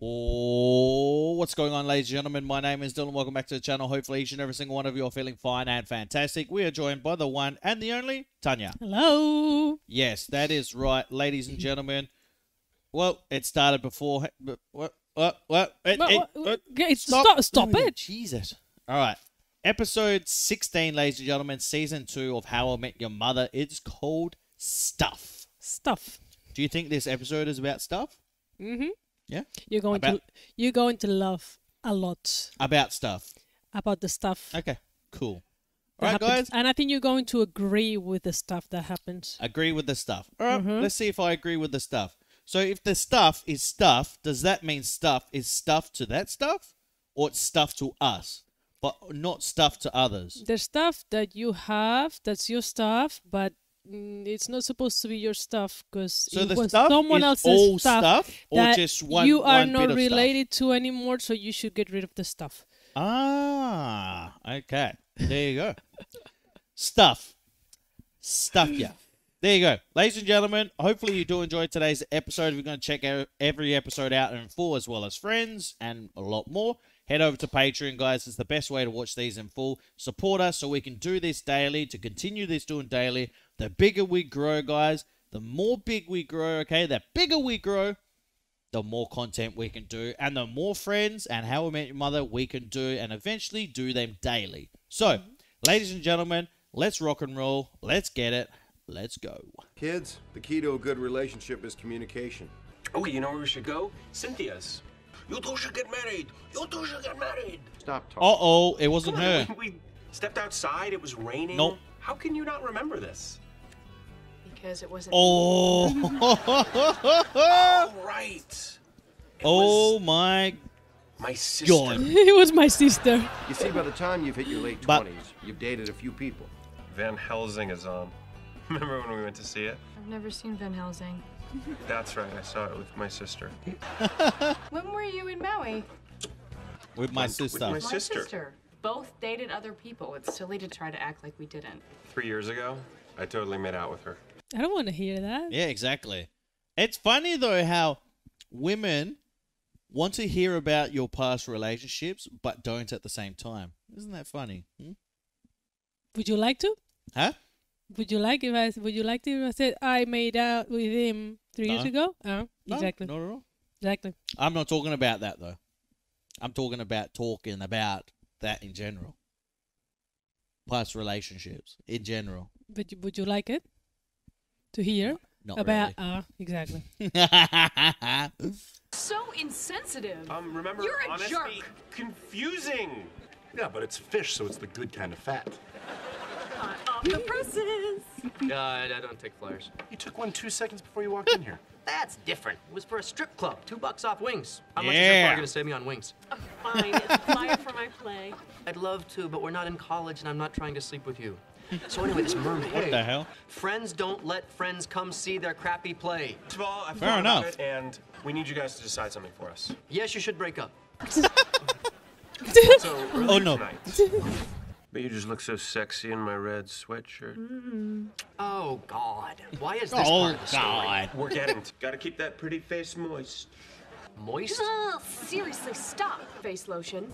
Oh, what's going on, ladies and gentlemen? My name is Dylan. Welcome back to the channel. Hopefully each and every single one of you are feeling fine and fantastic. We are joined by the one and the only Tanya. Hello. Yes, that is right, ladies and gentlemen. Well, it started before. What? Stop it. Jesus. All right. Episode 16, ladies and gentlemen, season 2 of How I Met Your Mother. It's called Stuff. Stuff. Do you think this episode is about stuff? Mm-hmm. Yeah. You're going to love a lot About stuff. about the stuff. Okay. Cool. that All right, happens. guys. And I think you're going to agree with the stuff that happens. Agree with the stuff. All right. Let's see if I agree with the stuff. So if the stuff is stuff, does that mean stuff is stuff to that stuff? Or it's stuff to us, but not stuff to others? There's stuff that you have, that's your stuff, but it's not supposed to be your stuff because So it the was stuff someone is else's all stuff or that just one you are one not bit of related to anymore, so you should get rid of the stuff. Ah, okay. There you go. Stuff. Stuff, yeah. There you go. Ladies and gentlemen, hopefully you do enjoy today's episode. We're going to check out every episode out in full as well as Friends and a lot more. Head over to Patreon, guys. It's the best way to watch these in full. Support us so we can do this daily, to continue this doing daily. The bigger we grow, guys, the more big we grow, okay? The bigger we grow, the more content we can do, and the more Friends and How I Met Your Mother we can do, and eventually do them daily. So, ladies and gentlemen, let's rock and roll. Let's get it. Let's go. Kids, the key to a good relationship is communication. Oh, you know where we should go? Cynthia's. You two should get married. You two should get married. Stop talking. Uh-oh, it wasn't Come on, her. we stepped outside. It was raining. Nope. How can you not remember this? Because it wasn't. Oh. Oh, right. Oh my My sister. God. It was my sister. You see, by the time you've hit your late 20s, you've dated a few people. Van Helsing is on. Remember when we went to see it? I've never seen Van Helsing. That's right, I saw it with my sister. When were you in Maui? With my sister. my My sister. Both dated other people. It's silly to try to act like we didn't. 3 years ago, I totally made out with her. I don't want to hear that. Yeah, exactly. It's funny, though, how women want to hear about your past relationships, but don't at the same time. Isn't that funny? Would you like to? Huh? Would you like if I said I made out with him 3 years No. ago? Oh, No, exactly. not at all. Exactly. I'm not talking about that, though. I'm talking about that in general. Past relationships in general. But would you like it to hear Not about? really. Exactly. So insensitive. Remember, You're a honestly, jerk. confusing. Yeah, but it's fish, so it's the good kind of fat. Off the presses. I don't take flyers. You took one 2 seconds before you walked in here. That's different. It was for a strip club. $2 off wings. How much is Yeah. your car gonna save me on wings? Fine, it's a flyer for my play. I'd love to, but we're not in college and I'm not trying to sleep with you. So anyway, this mermaid. What the hell? Friends don't let friends come see their crappy play. First of all, I Fair thought enough. about it, and we need you guys to decide something for us. Yes, you should break up. So, earlier Oh, no. tonight. But you just look so sexy in my red sweatshirt. Oh, God. Why is this Oh, part of the story? God. We're getting Gotta keep that pretty face moist. Moist? Oh, seriously, stop. Face lotion.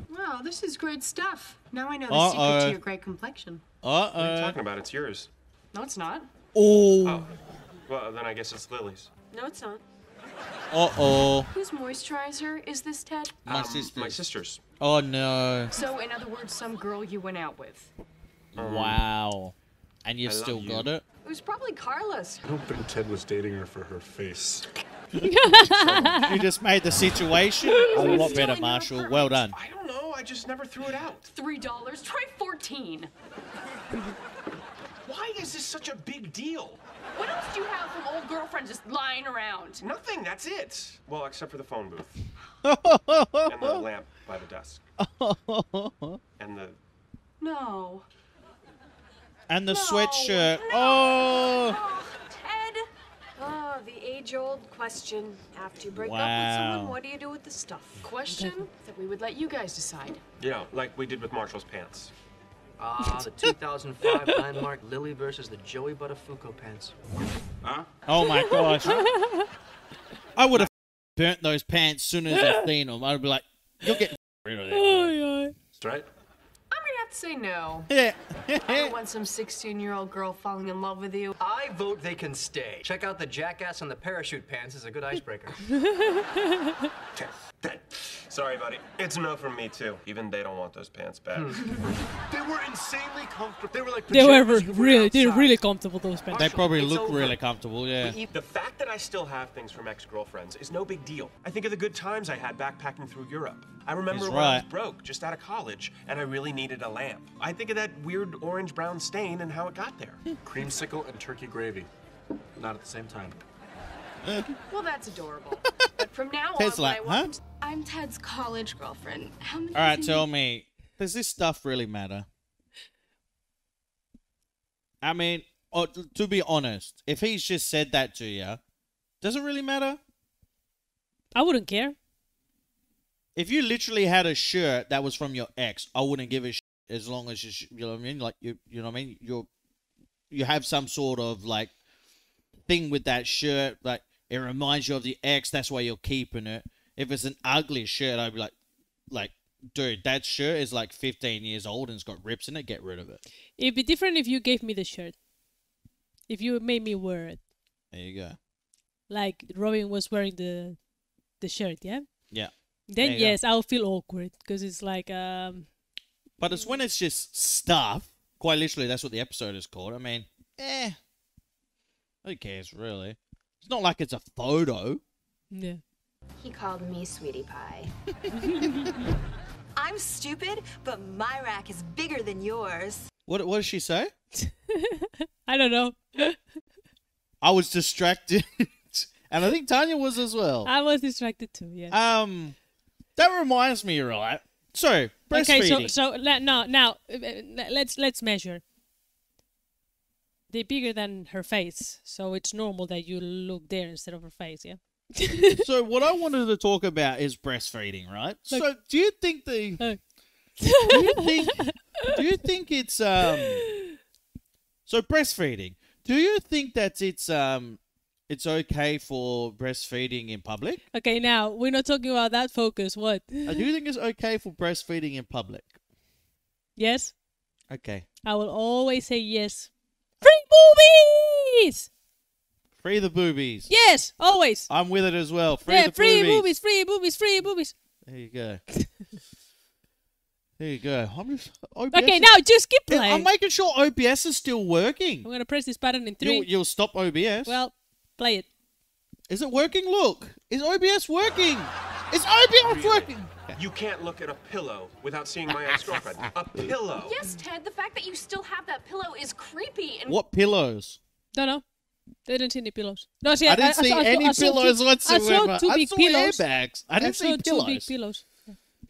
Wow, this is great stuff. Now I know the Uh-oh. secret to your great complexion. What are you Uh-oh. talking about? It's yours. No, it's not. Oh. Oh. Well, then I guess it's Lily's. No, it's not. Uh-oh. Whose moisturizer is this, Ted? My sister. My sister's. Oh, no. So, in other words, some girl you went out with. Wow. And you've I love still you. got it? It was probably Carla's. I don't think Ted was dating her for her face. You just made the situation a lot better, Marshall. Well done. I don't know. I just never threw it out. $3. Try 14. Why is this such a big deal? What else do you have from old girlfriends just lying around? Nothing. That's it. Well, except for the phone booth and the lamp by the desk and the. No. And the No, sweatshirt. no. Oh. Oh, Ted. Oh, the age-old question. After you break up with Wow. someone, what do you do with the stuff? Question that we would let you guys decide. You know, like we did with Marshall's pants. The 2005 landmark Lily versus the Joey Buttafuoco pants. Huh? Oh, my gosh. I would have burnt those pants soon as I've seen them. I'd be like, you're getting rid of that. Oh, That's right. I'm gonna have to say no. Yeah. I don't want some 16-year-old girl falling in love with you. I vote they can stay. Check out the jackass on the parachute pants is a good icebreaker. Sorry, buddy. It's a no from me, too. Even they don't want those pants back. They were insanely comfortable. They were like They were pajamas you wear they're outside. really comfortable, those pants. They probably It's look over. really comfortable, yeah. The fact that I still have things from ex-girlfriends is no big deal. I think of the good times I had backpacking through Europe. I remember He's when I was right. broke, just out of college, and I really needed a lamp. I think of that weird orange-brown stain and how it got there. Creamsicle and turkey gravy. Not at the same time. Well, that's adorable. But from now on, Ted's when like, I huh? walk I'm Ted's college girlfriend. How many? All right, does he tell need? me, does this stuff really matter? I mean, to be honest, if he's just said that to you, does it really matter? I wouldn't care. If you literally had a shirt that was from your ex, I wouldn't give a shit as long as you know what I mean. Like you know what I mean. You have some sort of like thing with that shirt, like it reminds you of the ex. That's why you're keeping it. If it's an ugly shirt, I'd be like, dude, that shirt is like 15 years old and it's got rips in it. Get rid of it. It'd be different if you gave me the shirt. If you made me wear it, There you go. like Robin was wearing the shirt, yeah. Yeah. Then There you go. yes, I'll feel awkward because it's like But it's when it's just stuff. Quite literally, that's what the episode is called. I mean, who cares really? It's not like it's a photo. yeah. He called me Sweetie Pie. I'm stupid, but my rack is bigger than yours. What does she say? I don't know. I was distracted, and I think Tanya was as well. I was distracted too. Yeah. That reminds me, right? So breastfeeding. Okay, so now let's measure. They're bigger than her face, so it's normal that you look there instead of her face. Yeah. So what I wanted to talk about is breastfeeding, right? So do you think do you think it's so breastfeeding? Do you think that it's okay for breastfeeding in public? Okay, now we're not talking about that focus. What? Do you think it's okay for breastfeeding in public? Yes. Okay. I will always say yes. Free boobies! Free the boobies. Yes, always. I'm with it as well. Free Yeah, the free boobies. boobies, free boobies, free boobies. There you go. There you go. I'm just OBS Okay, is- now just keep Yeah, playing. I'm making sure OBS is still working. I'm gonna press this button in 3. You'll stop OBS. Well, play it. Is it working? Look. Is OBS working? Is OBS working? You can't look at a pillow without seeing my ex-girlfriend. A pillow. Yes, Ted, the fact that you still have that pillow is creepy. And What pillows? Don't know. They didn't see any pillows. No, see, I didn't see any pillows whatsoever. I saw 2 big saw pillows. airbags. I didn't see saw 2 big pillows. pillows.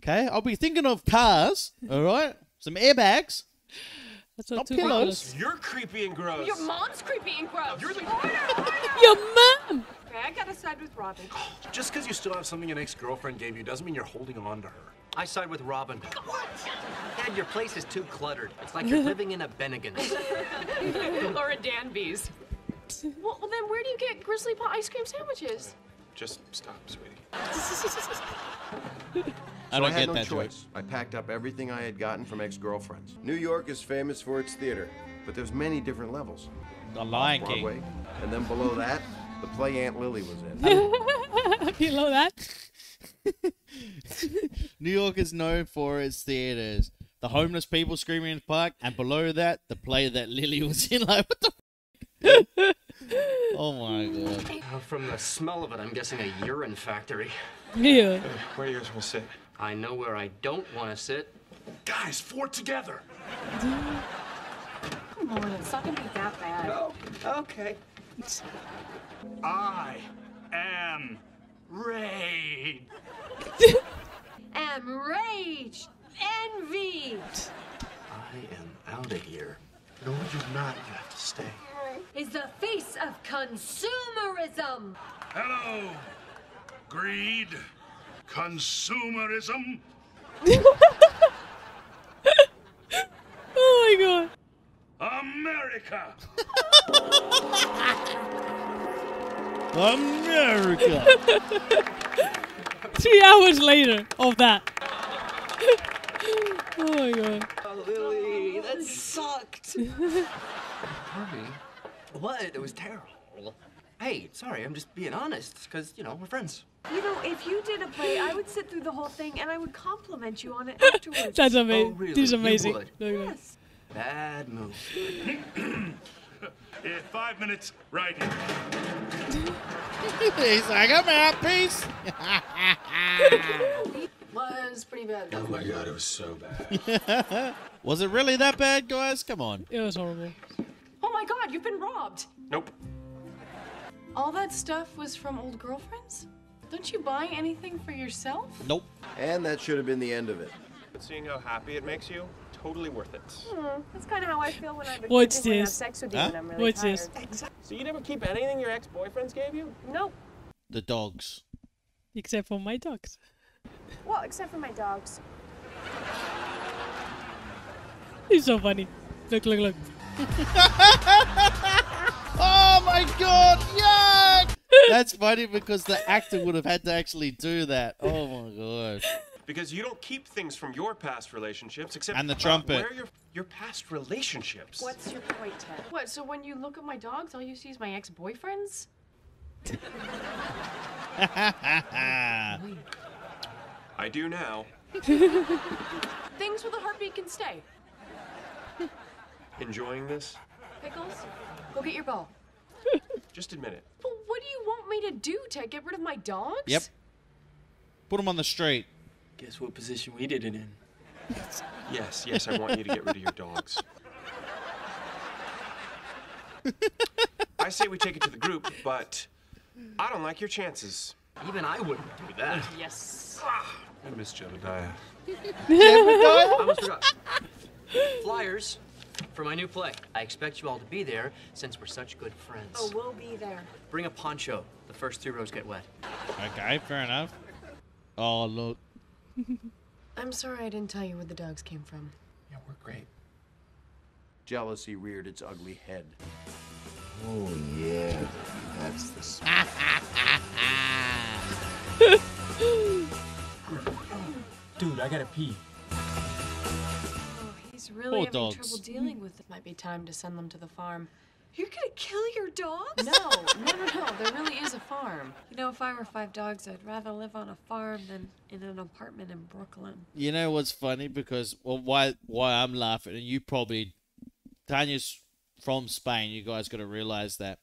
Okay, I'll be thinking of cars. All right, some airbags. I saw Not 2 big pillows. You're creepy and gross. your mom's creepy and gross. You're the- Your mom. Okay, I gotta side with Robin. Just because you still have something an ex-girlfriend gave you doesn't mean you're holding on to her. I side with Robin. What? Dad, your place is too cluttered. It's like you're living in a Bennigan's. Or a Danby's. Well, then where do you get Grizzly Paw ice cream sandwiches? Just stop, sweetie. I don't had get no that joke. choice. I packed up everything I had gotten from ex-girlfriends. New York is famous for its theater, but there's many different levels. The Lion Broadway, King. and then below that, the play Aunt Lily was in. Below that. New York is known for its theaters. The homeless people screaming in the park, and below that, the play that Lily was in. Like, what the? Oh my god! From the smell of it, I'm guessing a urine factory. Yeah. Where do you guys want to sit? I know where I don't want to sit. Guys, 4 together. Come on, it's not gonna be that bad. Oh, okay. I am Ray. Am rage, envy. I am out of here. No, you're not. You have to stay. Is the face of consumerism. Hello, greed, consumerism. Oh my god. America. America. 3 hours later of that. Oh my god. Oh, Lily, that sucked. Harvey, what? It was terrible. Hey, sorry, I'm just being honest, because, you know, we're friends. You know, if you did a play, I would sit through the whole thing and I would compliment you on it afterwards. That's amazing. Oh, really? This is You amazing. would? Yes. Bad move. 5 minutes right here. He's like, I'm out, peace. Was pretty bad. Oh my god, it was so bad. Was it really that bad, guys? Come on. It was horrible. Oh my god, you've been robbed. Nope. All that stuff was from old girlfriends? Don't you buy anything for yourself? Nope. And that should have been the end of it. But seeing how happy it makes you, totally worth it. That's kind of how I feel when I What's have this? sex with you Huh? when I'm really What's tired. this? So you never keep anything your ex-boyfriends gave you? Nope. The dogs. Except for my dogs. Well, except for my dogs. He's so funny. Look, look, look. Oh my god, yuck! That's funny because the actor would have had to actually do that. Oh my god. Because you don't keep things from your past relationships, except And the trumpet. where are your past relationships? What's your point, Ted? What, so when you look at my dogs, all you see is my ex-boyfriends? I do now. Things with a heartbeat can stay. Enjoying this? Pickles, go get your ball. Just admit it. But what do you want me to do, Ted? Get rid of my dogs? Yep. Put him on the street. Guess what position we did it in? Yes, I want you to get rid of your dogs. I say we take it to the group, but I don't like your chances. Even I wouldn't do that. Yes. I miss Jedediah. I almost forgot. Flyers for my new play. I expect you all to be there since we're such good friends. Oh, we'll be there. Bring a poncho. The first 3 rows get wet. Okay, fair enough. Oh, look. I'm sorry I didn't tell you where the dogs came from. Yeah, we're great. Jealousy reared its ugly head. Oh, yeah. That's the Dude, I gotta pee. Oh, he's really Poor having dogs. trouble dealing with it. Might be time to send them to the farm. You're gonna kill your dogs? No. There really is a farm. You know, if I were 5 dogs, I'd rather live on a farm than in an apartment in Brooklyn. You know what's funny? Because, well, why I'm laughing, and you probably, Tanya's from Spain, you guys got to realize that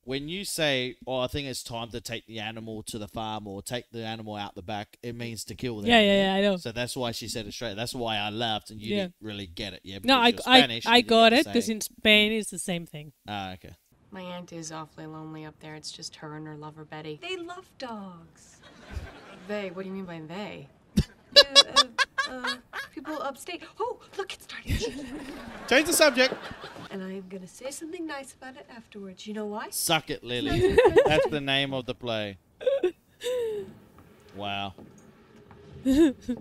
when you say, oh, I think it's time to take the animal to the farm or take the animal out the back, it means to kill them. Yeah, I know. So that's why she said it straight. That's why I laughed, and you didn't really get it. Yeah. No, because you're Spanish and I you didn't got get it to because say- in Spain it's the same thing. Ah, okay. My aunt is awfully lonely up there. It's just her and her lover, Betty. They love dogs. They? What do you mean by they? People upstate. Oh, look, it's starting. Change the subject. And I'm gonna say something nice about it afterwards. You know why? Suck it, Lily. That's the name of the play. Wow.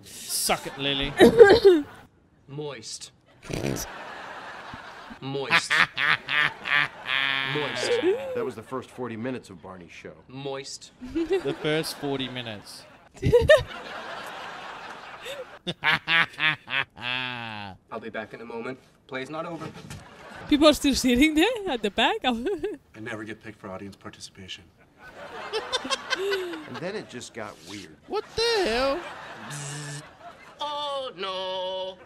Suck it, Lily. Moist. Moist. Moist. That was the first 40 minutes of Barney's show. Moist. The first 40 minutes. I'll be back in a moment. Play's not over. People are still sitting there at the back. I never get picked for audience participation. And then it just got weird. What the hell? Oh, no.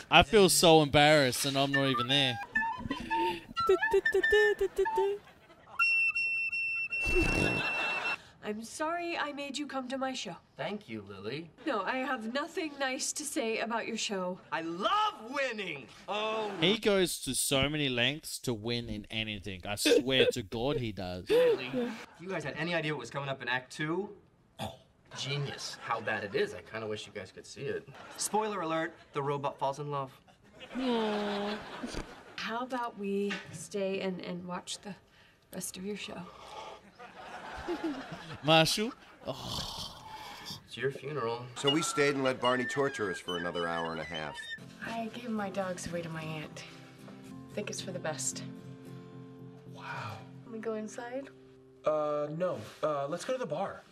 I feel so embarrassed and I'm not even there. I'm sorry I made you come to my show. Thank you, Lily. No, I have nothing nice to say about your show. I love winning. Oh, He goes to so many lengths to win in anything. I swear to God he does. really? If you guys had any idea what was coming up in Act 2, genius. How bad it is. I kind of wish you guys could see it. Spoiler alert, the robot falls in love. How about we stay and watch the rest of your show? Marshall? It's your funeral. So we stayed and let Barney torture us for another hour and a half. I gave my dogs away to my aunt. I think it's for the best. Wow. We we go inside? No. Let's go to the bar.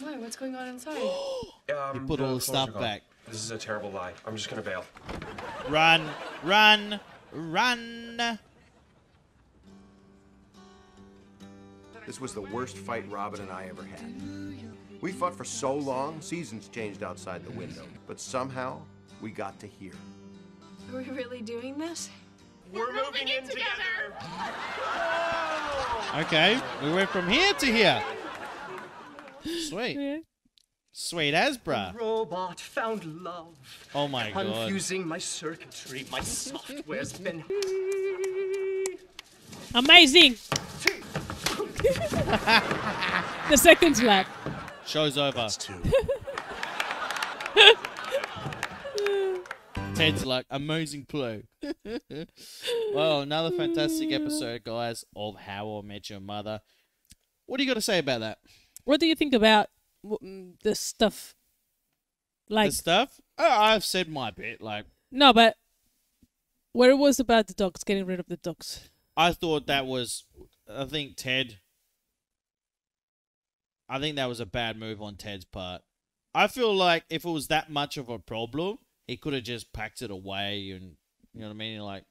Why? What's going on inside? He put all the clothes stuff are gone. back. This is a terrible lie. I'm just gonna bail. Run, run, run. This was the worst fight Robin and I ever had. We fought for so long, seasons changed outside the window. But somehow, we got to here. Are we really doing this? We're moving in together. Okay, we went from here to here. Sweet. Yeah. Sweet as, bruh. Robot found love. Oh my god. Unfusing my circuitry, my software's been. Amazing. The second slap. Show's over. Ted's like, amazing play. Well, another fantastic episode, guys, of How I Met Your Mother. What do you got to say about that? What do you think about the stuff? Like The stuff? Oh, I've said my bit. Like, no, but where it was about the dogs, getting rid of the dogs. I thought that was, I think that was a bad move on Ted's part. I feel like if it was that much of a problem, he could have just packed it away and, you know what I mean, like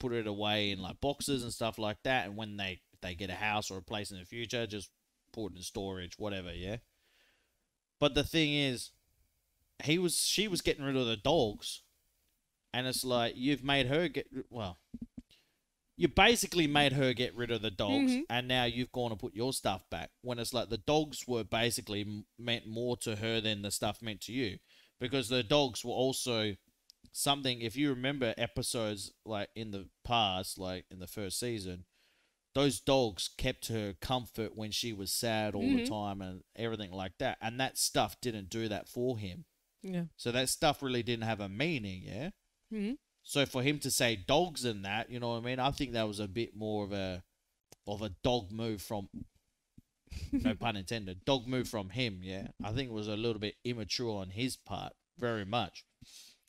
put it away in like boxes and stuff like that. And when they get a house or a place in the future, just put it in storage, whatever, yeah. But the thing is, she was getting rid of the dogs, and it's like you basically made her get rid of the dogs, and now you've gone and put your stuff back. When it's like the dogs were basically meant more to her than the stuff meant to you, because the dogs were also something. If you remember episodes like in the past, like in the first season, those dogs kept her comfort when she was sad all the time and everything like that. And that stuff didn't do that for him. Yeah. So that stuff really didn't have a meaning, yeah? Mm-hmm. So for him to say dogs in that, you know what I mean? I think that was a bit more of a dog move from, no pun intended, dog move from him, yeah? I think it was a little bit immature on his part, very much.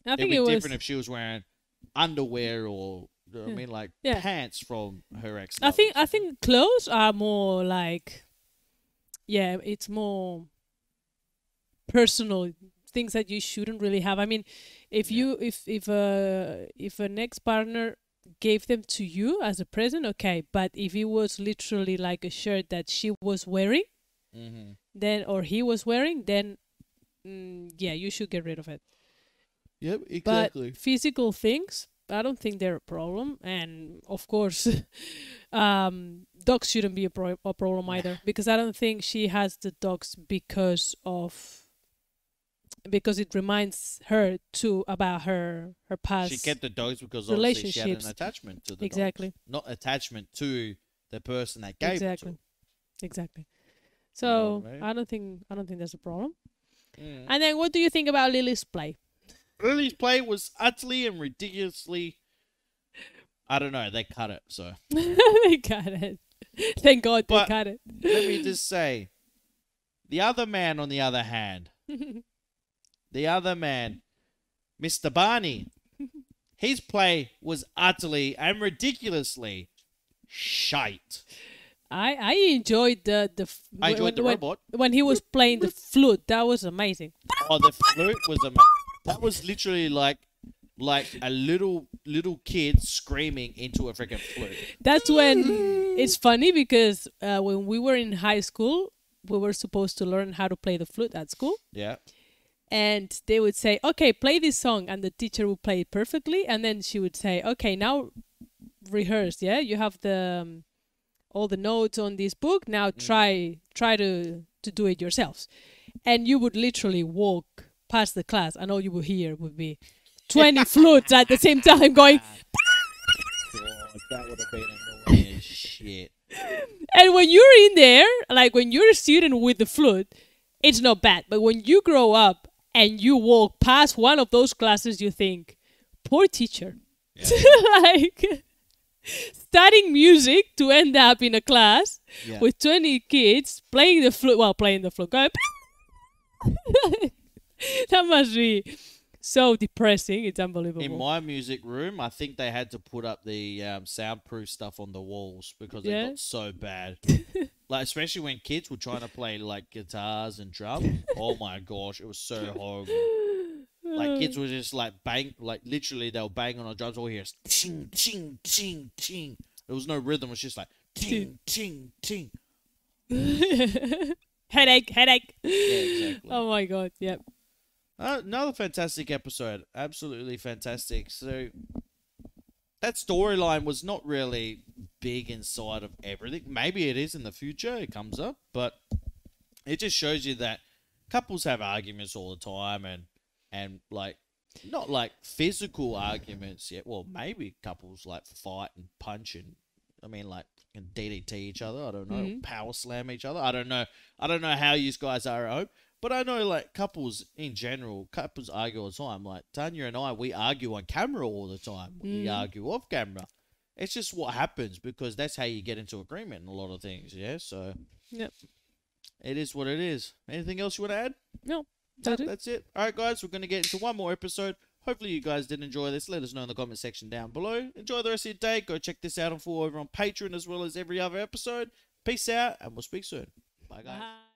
I think It'd be it different if she was wearing underwear or, you know what I mean, like pants from her ex. I think clothes are more like, yeah, it's more personal things that you shouldn't really have. I mean, if an ex-partner gave them to you as a present, okay, but if it was literally like a shirt that she was wearing, then or he was wearing, then yeah, you should get rid of it. Yep, exactly. But physical things, I don't think they're a problem, and of course, dogs shouldn't be a problem either, because I don't think she has the dogs because it reminds her about her past. She kept the dogs because obviously she had relationships. an attachment to the Exactly. dogs, not attachment to the person that gave it to her. Exactly. You know So what I mean? I don't think there's a problem. And then, what do you think about Lily's play? Lily's play was utterly and ridiculously. I don't know. They cut it, so. They cut it. Thank God they cut it. Let me just say, the other man, on the other hand, Mr. Barney, his play was utterly and ridiculously shite. I enjoyed I enjoyed the robot. when he was playing the flute. That was amazing. Oh, the flute was amazing. That was literally like a little kid screaming into a freaking flute. That's when it's funny because when we were in high school, we were supposed to learn how to play the flute at school. Yeah. And they would say, "Okay, play this song," and the teacher would play it perfectly, and then she would say, "Okay, now rehearse. Yeah, you have the all the notes on this book. Now try to do it yourselves." And you would literally walk past the class, and all you would hear would be 20 flutes at the same time going. God, that would have been annoying as shit. And when you're in there, like when you're a student with the flute, it's not bad. But when you grow up and you walk past one of those classes, you think, poor teacher. Yeah. Like studying music to end up in a class with 20 kids playing the flute, going. That must be so depressing. It's unbelievable. In my music room, I think they had to put up the soundproof stuff on the walls because it got so bad. Like, especially when kids were trying to play like guitars and drums. Oh my gosh, it was so horrible. Like, kids were just like bang, like literally they were banging on drums. All you hear is ting, ting, ting, ting. There was no rhythm. It was just like ting, ting, ting. Headache. Yeah, exactly. Oh my god. Yep. Another fantastic episode. Absolutely fantastic. So that storyline was not really big inside of everything. Maybe it is in the future. It comes up, but it just shows you that couples have arguments all the time, and like not like physical arguments yet. Well, maybe couples like fight and punch and I mean like and DDT each other. I don't know. Power slam each other. I don't know. I don't know how you guys are at home. But I know, like, couples in general, couples argue all the time. Like, Tanya and I, we argue on camera all the time. We argue off camera. It's just what happens because that's how you get into agreement in a lot of things, yeah? So, yep. It is what it is. Anything else you want to add? No. That's it. All right, guys, we're going to get into one more episode. Hopefully you guys did enjoy this. Let us know in the comment section down below. Enjoy the rest of your day. Go check this out in full over on Patreon as well as every other episode. Peace out, and we'll speak soon. Bye, guys. Bye.